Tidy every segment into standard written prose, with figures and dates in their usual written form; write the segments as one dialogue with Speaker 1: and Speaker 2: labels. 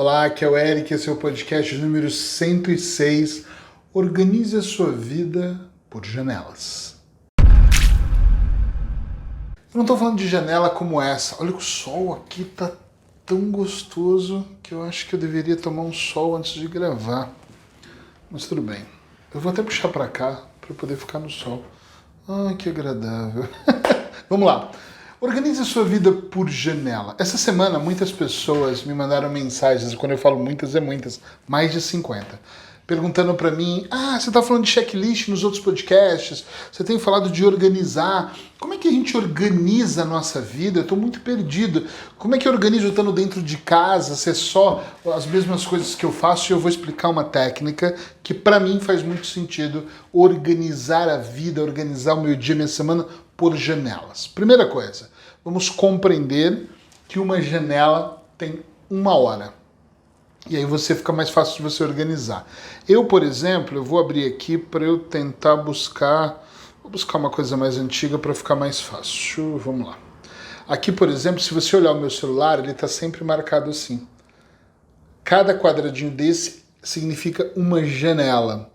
Speaker 1: Olá, aqui é o Eric, esse é o podcast número 106. Organize a sua vida por janelas. Eu não estou falando de janela como essa. Olha, o sol aqui tá tão gostoso que eu acho que eu deveria tomar um sol antes de gravar. Mas tudo bem. Eu vou até puxar para cá para poder ficar no sol. Ah, que agradável. Vamos lá. Organize a sua vida por janela. Essa semana muitas pessoas me mandaram mensagens, quando eu falo muitas, é muitas, mais de 50, perguntando para mim, você tá falando de checklist nos outros podcasts, você tem falado de organizar, como é que a gente organiza a nossa vida? Eu tô muito perdido. Como é que eu organizo estando dentro de casa, se é só as mesmas coisas que eu faço? E eu vou explicar uma técnica que para mim faz muito sentido, organizar a vida, organizar o meu dia, minha semana, por janelas. Primeira coisa, vamos compreender que uma janela tem 1 hora. E aí fica mais fácil de você organizar. Eu, por exemplo, eu vou abrir aqui para eu tentar buscar... Vou buscar uma coisa mais antiga para ficar mais fácil. Vamos lá. Aqui, por exemplo, se você olhar o meu celular, ele está sempre marcado assim. Cada quadradinho desse significa uma janela.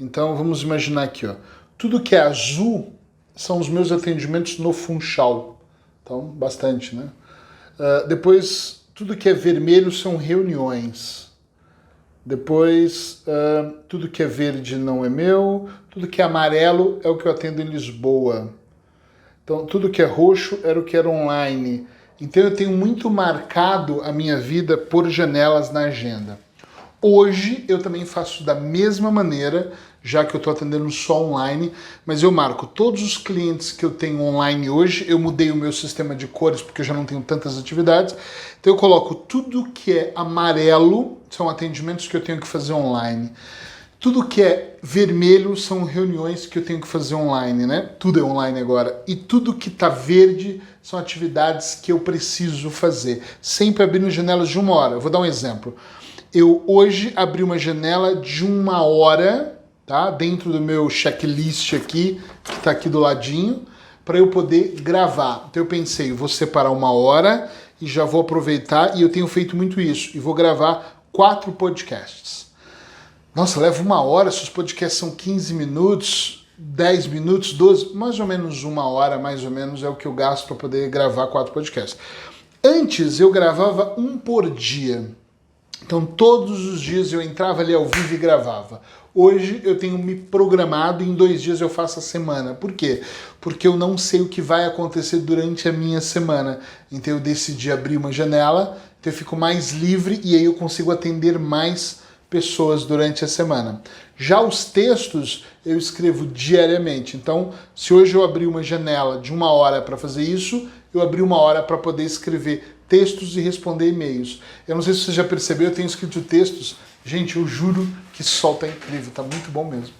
Speaker 1: Então, vamos imaginar aqui, ó. Tudo que é azul são os meus atendimentos no Funchal. Então, bastante, né? Depois, tudo que é vermelho são reuniões. Depois, tudo que é verde não é meu. Tudo que é amarelo é o que eu atendo em Lisboa. Então, tudo que é roxo era o que era online. Então, eu tenho muito marcado a minha vida por janelas na agenda. Hoje, eu também faço da mesma maneira, já que eu estou atendendo só online, mas eu marco todos os clientes que eu tenho online hoje, eu mudei o meu sistema de cores porque eu já não tenho tantas atividades, então eu coloco tudo que é amarelo, são atendimentos que eu tenho que fazer online. Tudo que é vermelho são reuniões que eu tenho que fazer online, né? Tudo é online agora. E tudo que tá verde são atividades que eu preciso fazer. Sempre abrindo janelas de 1 hora. Eu vou dar um exemplo. Eu hoje abri uma janela de 1 hora, tá? Dentro do meu checklist aqui, que está aqui do ladinho, para eu poder gravar. Então eu pensei, vou separar 1 hora e já vou aproveitar, e eu tenho feito muito isso, e vou gravar 4 podcasts. Nossa, leva 1 hora, se os podcasts são 15 minutos, 10 minutos, 12, mais ou menos 1 hora, mais ou menos, é o que eu gasto para poder gravar 4 podcasts. Antes eu gravava 1 por dia. Então todos os dias eu entrava ali ao vivo e gravava. Hoje eu tenho me programado e em 2 dias eu faço a semana. Por quê? Porque eu não sei o que vai acontecer durante a minha semana. Então eu decidi abrir uma janela, então eu fico mais livre e aí eu consigo atender mais pessoas durante a semana. Já os textos eu escrevo diariamente. Então, se hoje eu abrir uma janela de 1 hora para fazer isso, eu abri 1 hora para poder escrever textos e responder e-mails. Eu não sei se você já percebeu, eu tenho escrito textos. Gente, eu juro que esse sol tá incrível, tá muito bom mesmo.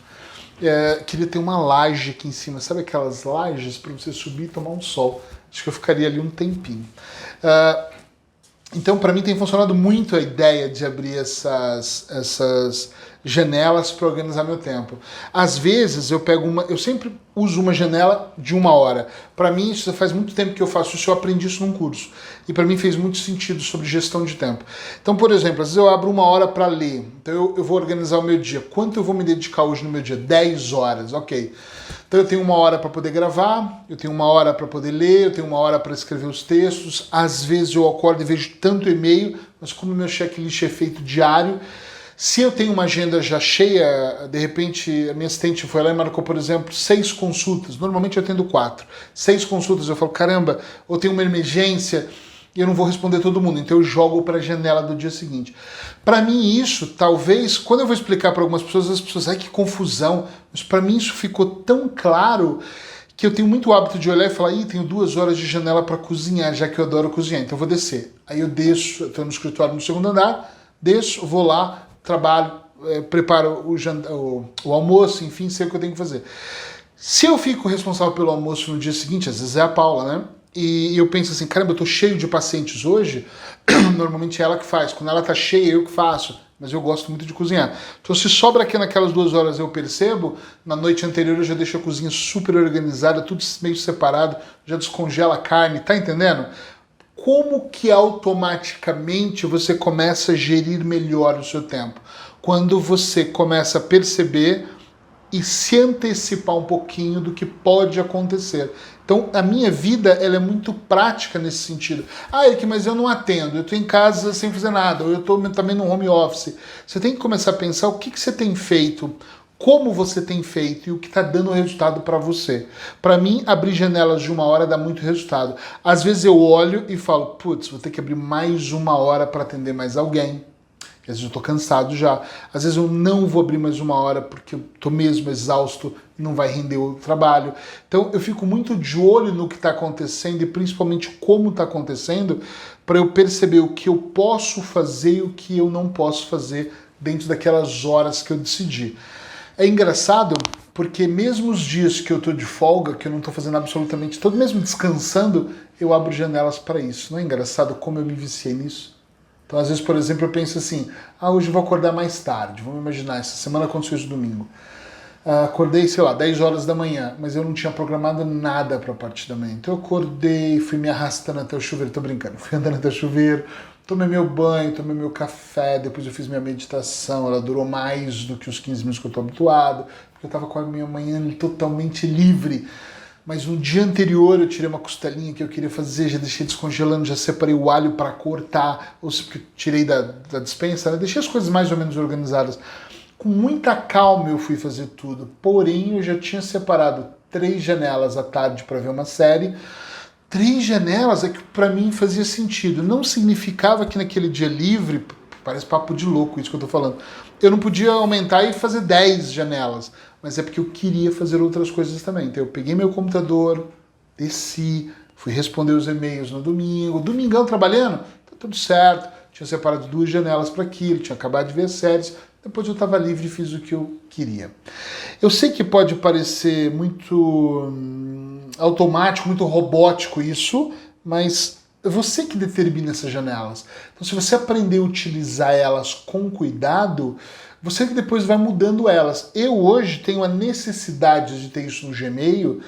Speaker 1: Queria ter uma laje aqui em cima, sabe aquelas lajes para você subir e tomar um sol? Acho que eu ficaria ali um tempinho. Então, para mim tem funcionado muito a ideia de abrir essas janelas para organizar meu tempo. Às vezes eu sempre uso uma janela de 1 hora. Para mim isso faz muito tempo que eu faço isso, eu aprendi isso num curso. E para mim fez muito sentido sobre gestão de tempo. Então, por exemplo, às vezes eu abro 1 hora para ler. Então eu vou organizar o meu dia. Quanto eu vou me dedicar hoje no meu dia? 10 horas, ok. Então eu tenho 1 hora para poder gravar, eu tenho 1 hora para poder ler, eu tenho 1 hora para escrever os textos. Às vezes eu acordo e vejo tanto e-mail, mas como o meu checklist é feito diário, se eu tenho uma agenda já cheia, de repente a minha assistente foi lá e marcou, por exemplo, 6 consultas. Normalmente eu atendo 4. 6 consultas, eu falo, caramba, eu tenho uma emergência e eu não vou responder todo mundo. Então eu jogo para a janela do dia seguinte. Para mim isso, talvez, quando eu vou explicar para algumas pessoas, as pessoas, ai que confusão. Mas para mim isso ficou tão claro que eu tenho muito hábito de olhar e falar, tenho 2 horas de janela para cozinhar, já que eu adoro cozinhar, então eu vou descer. Aí eu desço, eu estou no escritório no 2º andar, desço, vou lá, trabalho, preparo o almoço, enfim, sei o que eu tenho que fazer. Se eu fico responsável pelo almoço no dia seguinte, às vezes é a Paula, né? E eu penso assim, caramba, eu tô cheio de pacientes hoje, normalmente é ela que faz. Quando ela tá cheia, eu que faço. Mas eu gosto muito de cozinhar. Então se sobra aqui naquelas 2 horas eu percebo, na noite anterior eu já deixo a cozinha super organizada, tudo meio separado, já descongela a carne, tá entendendo? como que automaticamente você começa a gerir melhor o seu tempo? Quando você começa a perceber e se antecipar um pouquinho do que pode acontecer. Então, a minha vida ela é muito prática nesse sentido. Ah, Eric, mas eu não atendo, eu estou em casa sem fazer nada, ou eu estou também no home office. Você tem que começar a pensar o que você tem feito, como você tem feito e o que está dando resultado para você. Para mim, abrir janelas de 1 hora dá muito resultado. Às vezes eu olho e falo, putz, vou ter que abrir mais 1 hora para atender mais alguém. Às vezes eu tô cansado já. Às vezes eu não vou abrir mais 1 hora porque eu tô mesmo exausto e não vai render o trabalho. Então eu fico muito de olho no que está acontecendo e principalmente como está acontecendo para eu perceber o que eu posso fazer e o que eu não posso fazer dentro daquelas horas que eu decidi. É engraçado porque mesmo os dias que eu tô de folga, que eu não tô fazendo absolutamente tudo, mesmo descansando, eu abro janelas para isso. Não é engraçado como eu me viciei nisso? Então, às vezes, por exemplo, eu penso assim, hoje eu vou acordar mais tarde, vamos imaginar, essa semana aconteceu isso domingo. Acordei, sei lá, 10 horas da manhã, mas eu não tinha programado nada para a parte da manhã. Então eu acordei, fui me arrastando até o chuveiro, tô brincando, fui andando até o chuveiro, tomei meu banho, tomei meu café, depois eu fiz minha meditação, ela durou mais do que os 15 minutos que eu tô habituado, porque eu tava com a minha manhã totalmente livre. Mas no dia anterior eu tirei uma costelinha que eu queria fazer, já deixei descongelando, já separei o alho para cortar, ou se tirei da despensa, né? Deixei as coisas mais ou menos organizadas. Com muita calma eu fui fazer tudo, porém eu já tinha separado 3 janelas à tarde para ver uma série. 3 janelas é que para mim fazia sentido. Não significava que naquele dia livre, parece papo de louco isso que eu tô falando, eu não podia aumentar e fazer 10 janelas, mas é porque eu queria fazer outras coisas também. Então eu peguei meu computador, desci, fui responder os e-mails no domingo, domingão trabalhando, tá tudo certo, tinha separado 2 janelas para aquilo, tinha acabado de ver as séries, depois eu estava livre e fiz o que eu queria. Eu sei que pode parecer muito automático, muito robótico isso, mas é você que determina essas janelas. Então, se você aprender a utilizar elas com cuidado, você que depois vai mudando elas. Eu hoje tenho a necessidade de ter isso no Gmail,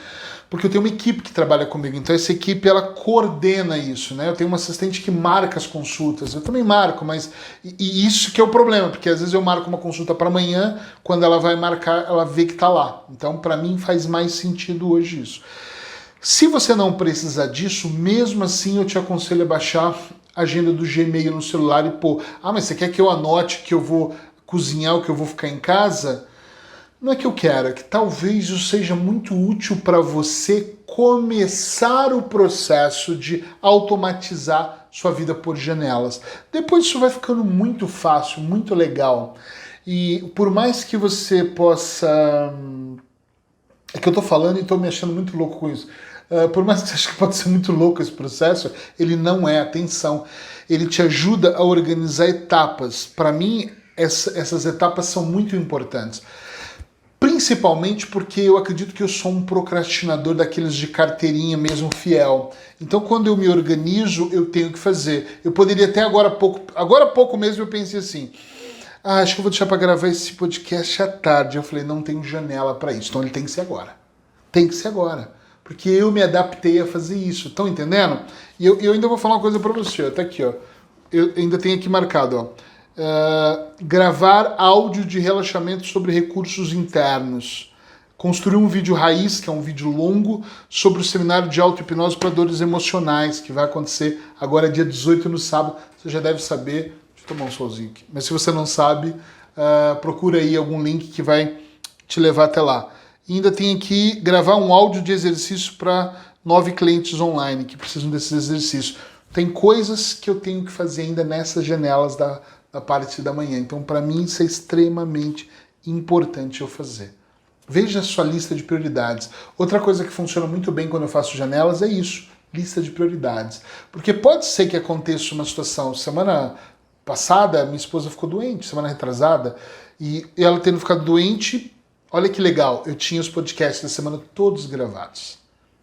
Speaker 1: porque eu tenho uma equipe que trabalha comigo. Então essa equipe ela coordena isso, né? Eu tenho uma assistente que marca as consultas. Eu também marco, mas e isso que é o problema, porque às vezes eu marco uma consulta para amanhã, quando ela vai marcar, ela vê que tá lá. Então para mim faz mais sentido hoje isso. Se você não precisar disso, mesmo assim eu te aconselho a baixar a agenda do Gmail no celular e pôr, mas você quer que eu anote que eu vou cozinhar ou que eu vou ficar em casa? Não é que eu quero, é que talvez isso seja muito útil para você começar o processo de automatizar sua vida por janelas. Depois isso vai ficando muito fácil, muito legal. E por mais que você possa... É que eu tô falando e tô me achando muito louco com isso. Por mais que você ache que pode ser muito louco esse processo, ele não é, atenção. Ele te ajuda a organizar etapas. Para mim, essas etapas são muito importantes. Principalmente porque eu acredito que eu sou um procrastinador daqueles de carteirinha mesmo fiel. Então quando eu me organizo, eu tenho que fazer. Eu poderia até agora há pouco mesmo eu pensei assim, acho que eu vou deixar para gravar esse podcast à tarde. Eu falei, não tenho janela para isso, então ele tem que ser agora. Tem que ser agora. Porque eu me adaptei a fazer isso, estão entendendo? E eu ainda vou falar uma coisa para você, tá aqui, ó. Eu ainda tenho aqui marcado, ó. Gravar áudio de relaxamento sobre recursos internos. Construir um vídeo raiz, que é um vídeo longo, sobre o seminário de auto-hipnose para dores emocionais, que vai acontecer agora dia 18 no sábado. Você já deve saber. Deixa eu tomar um solzinho aqui. Mas se você não sabe, procura aí algum link que vai te levar até lá. E ainda tem aqui gravar um áudio de exercício para 9 clientes online que precisam desses exercícios. Tem coisas que eu tenho que fazer ainda nessas janelas da parte da manhã. Então, para mim, isso é extremamente importante eu fazer. Veja a sua lista de prioridades. Outra coisa que funciona muito bem quando eu faço janelas é isso, lista de prioridades. Porque pode ser que aconteça uma situação. Semana passada, minha esposa ficou doente, semana retrasada, e ela tendo ficado doente, olha que legal, eu tinha os podcasts da semana todos gravados,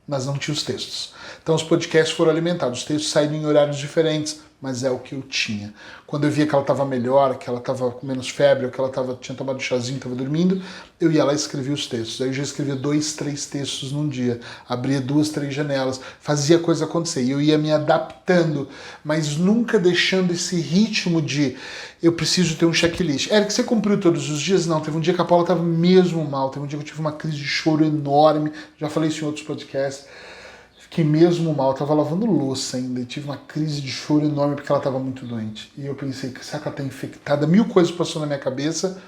Speaker 1: mas não tinha os textos. Então os podcasts foram alimentados, os textos saíram em horários diferentes, mas é o que eu tinha. Quando eu via que ela estava melhor, que ela estava com menos febre, ou que ela tinha tomado um chazinho, estava dormindo, eu ia lá e escrevia os textos. Aí eu já escrevia 2, 3 textos num dia, abria 2, 3 janelas, fazia a coisa acontecer. E eu ia me adaptando, mas nunca deixando esse ritmo de eu preciso ter um checklist. Eric, você cumpriu todos os dias? Não, teve um dia que a Paula estava mesmo mal, teve um dia que eu tive uma crise de choro enorme, já falei isso em outros podcasts. Fiquei mesmo mal, eu tava lavando louça ainda e tive uma crise de choro enorme porque ela estava muito doente. E eu pensei, será que ela tá infectada? 1000 coisas passou na minha cabeça,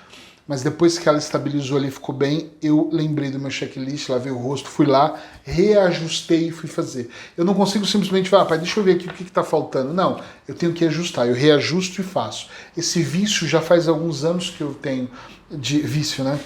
Speaker 1: mas depois que ela estabilizou ali e ficou bem, eu lembrei do meu checklist, lavei o rosto, fui lá, reajustei e fui fazer. Eu não consigo simplesmente falar, pai, deixa eu ver aqui o que tá faltando. Não, eu tenho que ajustar, eu reajusto e faço. Esse vício já faz alguns anos que eu tenho de vício, né?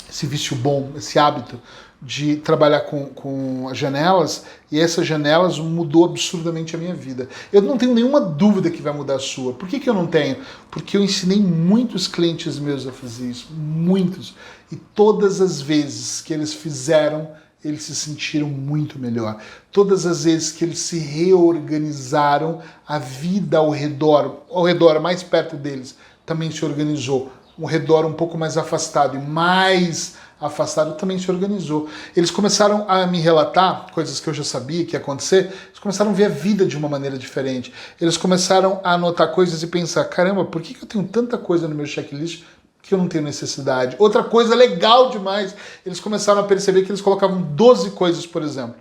Speaker 1: Esse vício bom, esse hábito de trabalhar com as janelas, e essas janelas mudou absurdamente a minha vida. Eu não tenho nenhuma dúvida que vai mudar a sua. Por que eu não tenho? Porque eu ensinei muitos clientes meus a fazer isso, muitos. E todas as vezes que eles fizeram, eles se sentiram muito melhor. Todas as vezes que eles se reorganizaram, a vida ao redor mais perto deles, também se organizou. Um redor um pouco mais afastado e mais afastado também se organizou. Eles começaram a me relatar coisas que eu já sabia que ia acontecer, eles começaram a ver a vida de uma maneira diferente. Eles começaram a anotar coisas e pensar, caramba, por que eu tenho tanta coisa no meu checklist que eu não tenho necessidade? Outra coisa legal demais, eles começaram a perceber que eles colocavam 12 coisas, por exemplo,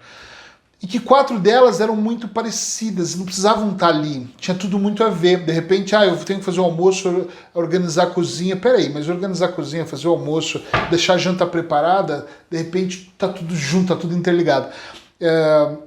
Speaker 1: e que 4 delas eram muito parecidas, não precisavam estar ali, tinha tudo muito a ver. De repente, eu tenho que fazer o almoço, organizar a cozinha. Peraí, mas organizar a cozinha, fazer o almoço, deixar a janta preparada, de repente tá tudo junto, tá tudo interligado.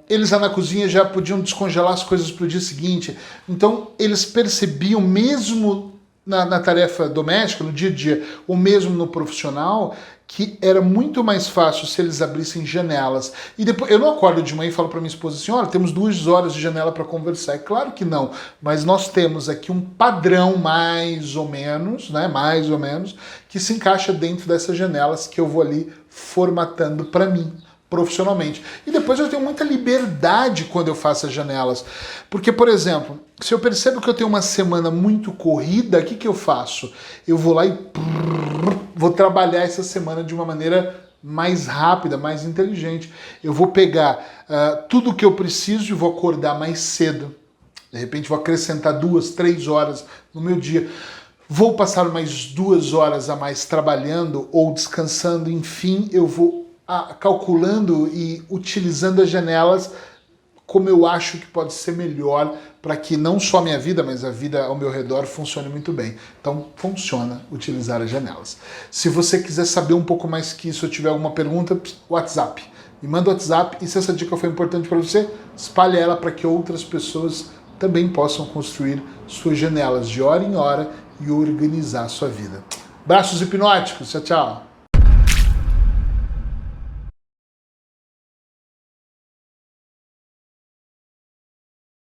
Speaker 1: Eles lá na cozinha já podiam descongelar as coisas para o dia seguinte. Então eles percebiam, mesmo na tarefa doméstica, no dia a dia, ou mesmo no profissional, que era muito mais fácil se eles abrissem janelas. E depois, eu não acordo de manhã e falo para minha esposa assim, olha, temos 2 horas de janela para conversar. É claro que não, mas nós temos aqui um padrão mais ou menos, né, mais ou menos, que se encaixa dentro dessas janelas que eu vou ali formatando para mim, profissionalmente. E depois eu tenho muita liberdade quando eu faço as janelas. Porque, por exemplo, se eu percebo que eu tenho uma semana muito corrida, o que eu faço? Eu vou lá e vou trabalhar essa semana de uma maneira mais rápida, mais inteligente. Eu vou pegar tudo o que eu preciso e vou acordar mais cedo. De repente vou acrescentar 2, 3 horas no meu dia. Vou passar mais 2 horas a mais trabalhando ou descansando. Enfim, eu vou calculando e utilizando as janelas como eu acho que pode ser melhor para que não só a minha vida, mas a vida ao meu redor funcione muito bem. Então, funciona utilizar as janelas. Se você quiser saber um pouco mais que isso, ou tiver alguma pergunta, WhatsApp. Me manda o WhatsApp e se essa dica foi importante para você, espalhe ela para que outras pessoas também possam construir suas janelas de hora em hora e organizar a sua vida. Braços hipnóticos. Tchau, tchau.